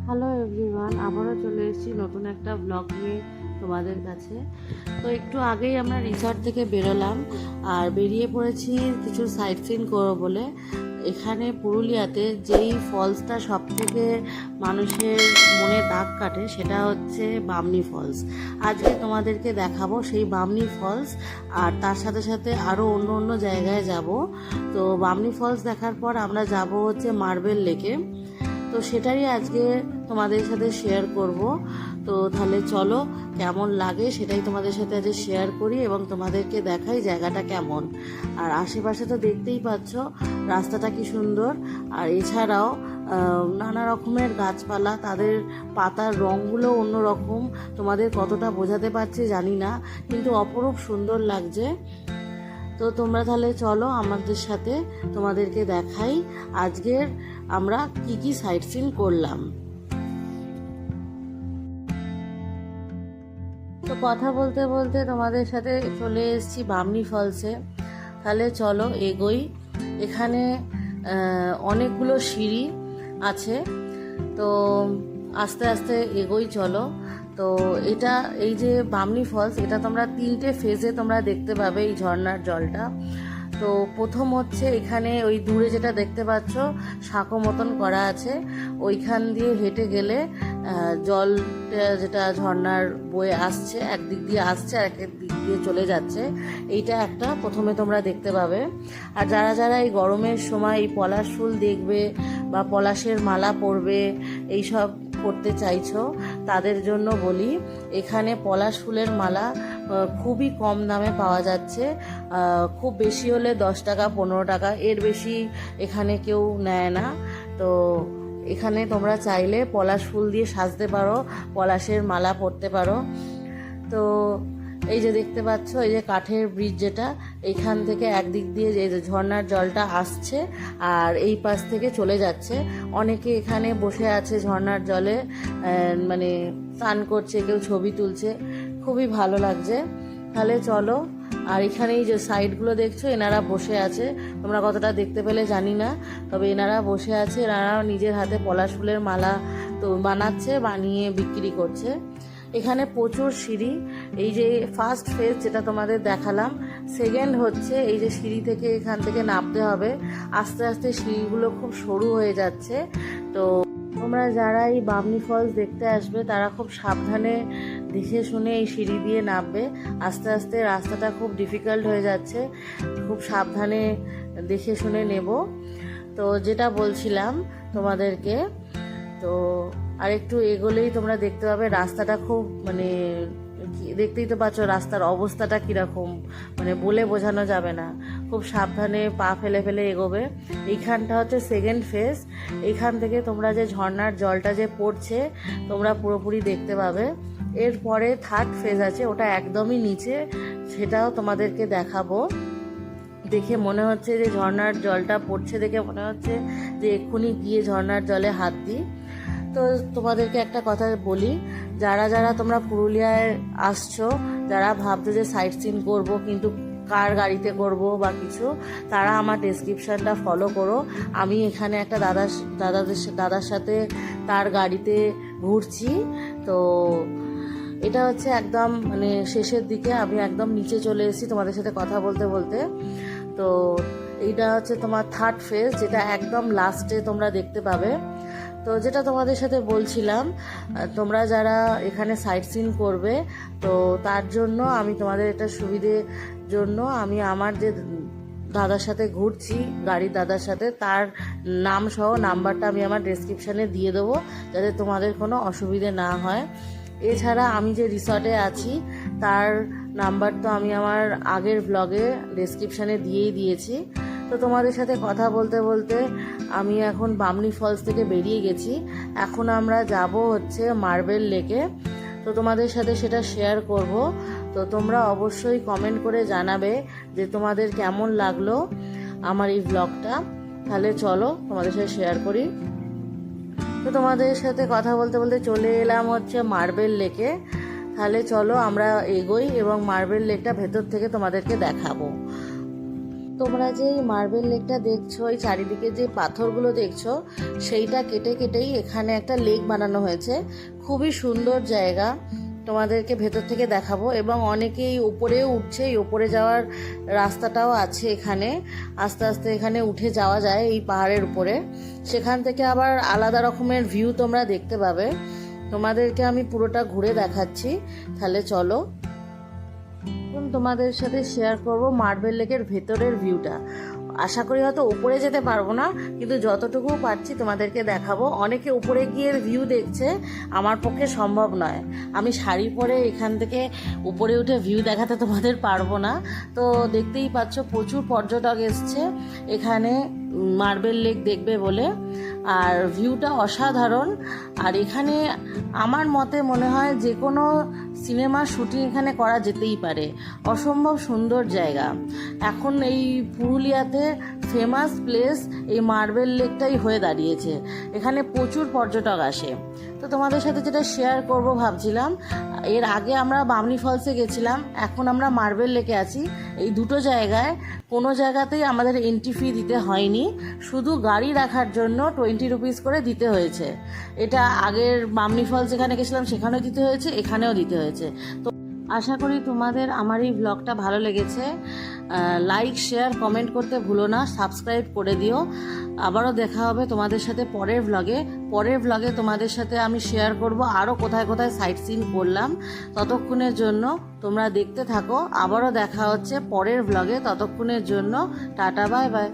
Hello everyone, আবারও চলে এসেছি নতুন একটা ব্লগ নিয়ে তোমাদের কাছে। তো একটু আগেই আমরা রিসর্ট থেকে বেরোলাম আর বেরিয়ে পড়েছি কিছু সাইট সিন করবো বলে। এখানে পুরুলিয়াতে যেই ফলসটা সব থেকে মানুষের মনে দাগ কাটে সেটা হচ্ছে বামনি ফলস। আজকে তোমাদেরকে দেখাবো সেই বামনি ফলস, আর তার সাথে সাথে আরও অন্য অন্য জায়গায় যাব। তো বামনি ফলস দেখার পর আমরা যাব হচ্ছে মার্বেল লেকে। তো সেটাই আজকে তোমাদের সাথে শেয়ার করব। তো তাহলে চলো, কেমন লাগে সেটাই তোমাদের সাথে আজকে শেয়ার করি এবং তোমাদেরকে দেখাই জায়গাটা কেমন। আর আশেপাশে তো দেখতেই পাচ্ছ রাস্তাটা কি সুন্দর। আর এছাড়াও নানা রকমের গাছপালা, তাদের পাতার রঙগুলো অন্যরকম। তোমাদের কতটা বোঝাতে পারছি জানি না, কিন্তু অপরূপ সুন্দর লাগছে। তো তোমরা তাহলে চলো আমাদের সাথে, তোমাদেরকে দেখাই আজকের আমরা কি কি সাইট সিন করলাম। তো কথা বলতে বলতে তোমাদের সাথে চলে এসেছি বামনি ফলসে। তাহলে চলো এগোই। এখানে অনেকগুলো সিঁড়ি আছে, তো আস্তে আস্তে এগোই চলো। তো এটা এই যে বামনি ফলস, এটা তোমরা 3টে ফেজে তোমরা দেখতে পাবে এই ঝর্ণার জলটা। তো প্রথম হচ্ছে এখানে ওই দূরে যেটা দেখতে পাচ্ছ সাঁকো মতন করা আছে, ওইখান দিয়ে হেঁটে গেলে জল যেটা ঝর্ণার বয়ে আসছে, একদিক দিয়ে আসছে আর এক দিক দিয়ে চলে যাচ্ছে, এইটা একটা প্রথমে তোমরা দেখতে পাবে। আর যারা যারা এই গরমের সময় এই পলাশ ফুল দেখবে বা পলাশের মালা পরবে, এইসব করতে চাইছো, তাদের জন্য বলি এখানে পলাশ ফুলের মালা খুবই কম দামে পাওয়া যাচ্ছে। খুব বেশি হলে 10 টাকা 15 টাকা, এর বেশি এখানে কেউ নেয় না। তো এখানে তোমরা চাইলে পলাশ ফুল দিয়ে সাজতে পারো, পলাশের মালা পরতে পারো। তো এই যে দেখতে পাচ্ছ এই যে কাঠের ব্রিজ, যেটা এইখান থেকে একদিক দিয়ে যে ঝর্ণার জলটা আসছে আর এই পাশ থেকে চলে যাচ্ছে। অনেকে এখানে বসে আছে ঝর্ণার জলে, মানে স্নান করছে, কেউ ছবি তুলছে, খুবই ভালো লাগছে। তাহলে চলো। আর এখানে এই যে সাইডগুলো দেখছো, এনারা বসে আছে, তোমরা কতটা দেখতে পেলে জানি না, তবে এনারা বসে আছে। এনারা নিজের হাতে পলাশ ফুলের মালা তো বানাচ্ছে, বানিয়ে বিক্রি করছে। এখানে প্রচুর সিঁড়ি। এই যে ফার্স্ট ফেজ যেটা তোমাদের দেখালাম, সেকেন্ড হচ্ছে এই যে সিঁড়ি থেকে এখান থেকে নামতে হবে। আস্তে আস্তে সিঁড়িগুলো খুব সরু হয়ে যাচ্ছে। তো তোমরা যারা এই বামনি ফলস দেখতে আসবে তারা খুব সাবধানে দেখে শুনে এই সিঁড়ি দিয়ে নামবে। আস্তে আস্তে রাস্তাটা খুব ডিফিকাল্ট হয়ে যাচ্ছে, খুব সাবধানে দেখে শুনে নেব। তো যেটা বলছিলাম তোমাদেরকে, তো আর একটু এগোলেই তোমরা দেখতে পাবে রাস্তাটা খুব, মানে দেখতেই তো পাচ্ছ রাস্তার অবস্থাটা কীরকম, মানে বলে বোঝানো যাবে না। খুব সাবধানে পা ফেলে ফেলে এগোবে। এইখানটা হচ্ছে সেকেন্ড ফেজ। এইখান থেকে তোমরা যে ঝর্ণার জলটা যে পড়ছে তোমরা পুরোপুরি দেখতে পাবে। এরপরে থার্ড ফেজ আছে, ওটা একদমই নিচে, সেটাও তোমাদেরকে দেখাবো। দেখে মনে হচ্ছে যে ঝর্ণার জলটা পড়ছে, দেখে মনে হচ্ছে যে এক্ষুনি গিয়ে ঝর্ণার জলে হাত দিই। তো তোমাদেরকে একটা কথা বলি, যারা যারা তোমরা পুরুলিয়ায় আসছো, যারা ভাবছো যে সাইট সিন করবো কিন্তু কার গাড়িতে করব বা কিছু, তারা আমার ডেসক্রিপশানটা ফলো করো। আমি এখানে একটা দাদার সাথে তার গাড়িতে ঘুরছি। তো এটা হচ্ছে একদম মানে শেষের দিকে, আমি একদম নিচে চলে এসেছি তোমাদের সাথে কথা বলতে বলতে। তো এইটা হচ্ছে তোমার থার্ড ফেজ, যেটা একদম লাস্টে তোমরা দেখতে পাবে। তো যেটা তোমাদের সাথে বলছিলাম, তোমরা যারা এখানে সাইট সিন করবে, তো তার জন্য আমি তোমাদের এটা সুবিধের জন্য আমি আমার যে দাদার সাথে ঘুরছি, গাড়ির দাদার সাথে, তার নাম সহ নাম্বারটা আমি আমার ডেসক্রিপশানে দিয়ে দেবো, যাতে তোমাদের কোনো অসুবিধে না হয়। এছাড়া আমি যে রিসর্টে আছি তার নাম্বার তো আমি আমার আগের ব্লগে ডেসক্রিপশানে দিয়েই দিয়েছি। তো তোমাদের সাথে কথা বলতে বলতে আমি এখন বামনি ফলস থেকে বেরিয়ে গেছি। এখন আমরা যাব হচ্ছে মার্বেল লেকে। তো তোমাদের সাথে সেটা শেয়ার করব। তো তোমরা অবশ্যই কমেন্ট করে জানাবে যে তোমাদের কেমন লাগলো আমার এই ব্লগটা। তাহলে চলো তোমাদের সাথে শেয়ার করি। তো তোমাদের সাথে কথা বলতে বলতে চলে এলাম হচ্ছে মার্বেল লেকে। তাহলে চলো আমরা এগোই এবং মার্বেল লেকটা ভেতর থেকে তোমাদেরকে দেখাবো। তো তোমরা যে এই মার্বেল লেকটা দেখছো, এই চারিদিকে যে পাথরগুলো দেখছো, সেইটা কেটে কেটেই এখানে একটা লেক বানানো হয়েছে। খুবই সুন্দর জায়গা, তোমাদেরকে ভেতর থেকে দেখাবো। এবং অনেকেই উপরেও উঠছে, এই উপরে যাওয়ার রাস্তাটাও আছে এখানে, আস্তে আস্তে এখানে উঠে যাওয়া যায় এই পাহাড়ের উপরে। সেখান থেকে আবার আলাদা রকমের ভিউ তোমরা দেখতে পাবে। তোমাদেরকে আমি পুরোটা ঘুরে দেখাচ্ছি, তাহলে চলো। এখন তোমাদের সাথে শেয়ার করব মার্বেল লেকের ভেতরের ভিউটা। আশা করি হয়তো উপরে যেতে পারবো না, কিন্তু যতটুকু পারছি তোমাদেরকে দেখাবো। অনেকে উপরে গিয়ে ভিউ দেখছে, আমার পক্ষে সম্ভব নয়। আমি শাড়ি পরে এখান থেকে উপরে উঠে ভিউ দেখাতে তোমাদের পারবো না। তো দেখতেই পাচ্ছ প্রচুর পর্যটক এসছে এখানে মার্বেল লেক দেখবে বলে। আর ভিউটা অসাধারণ। আর এখানে আমার মতে মনে হয় যে কোনো সিনেমার শুটিং এখানে করা যেতেই পারে। অসম্ভব সুন্দর জায়গা। এখন এই পুরুলিয়াতে ফেমাস প্লেস এই মার্বেল লেকটাই হয়ে দাঁড়িয়েছে। এখানে প্রচুর পর্যটক আসে। তো তোমাদের সাথে যেটা শেয়ার করব ভাবছিলাম, এর আগে আমরা বামনি ফলসে গেছিলাম, এখন আমরা মার্বেল লেকে আছি। এই দুটো জায়গায় কোনো জায়গাতেই আমাদের এন্ট্রি ফি দিতে হয়নি, শুধু গাড়ি রাখার জন্য 20 রুপিস করে দিতে হয়েছে। এটা আগের বামনি ফলস যেখানে গেছিলাম সেখানেও দিতে হয়েছে, এখানেও দিতে হয়েছে। তো আশা করি তোমাদের আমার এই ব্লগটা ভালো লেগেছে। লাইক, শেয়ার, কমেন্ট করতে ভুলো না, সাবস্ক্রাইব করে দিও। আবারও দেখা হবে তোমাদের সাথে পরের ব্লগে তোমাদের সাথে আমি শেয়ার করব আরও কোথায় কোথায় সাইট সিন করলাম। ততক্ষণের জন্য তোমরা দেখতে থাকো। আবারও দেখা হচ্ছে পরের ব্লগে। ততক্ষণের জন্য টাটা, বাই বাই।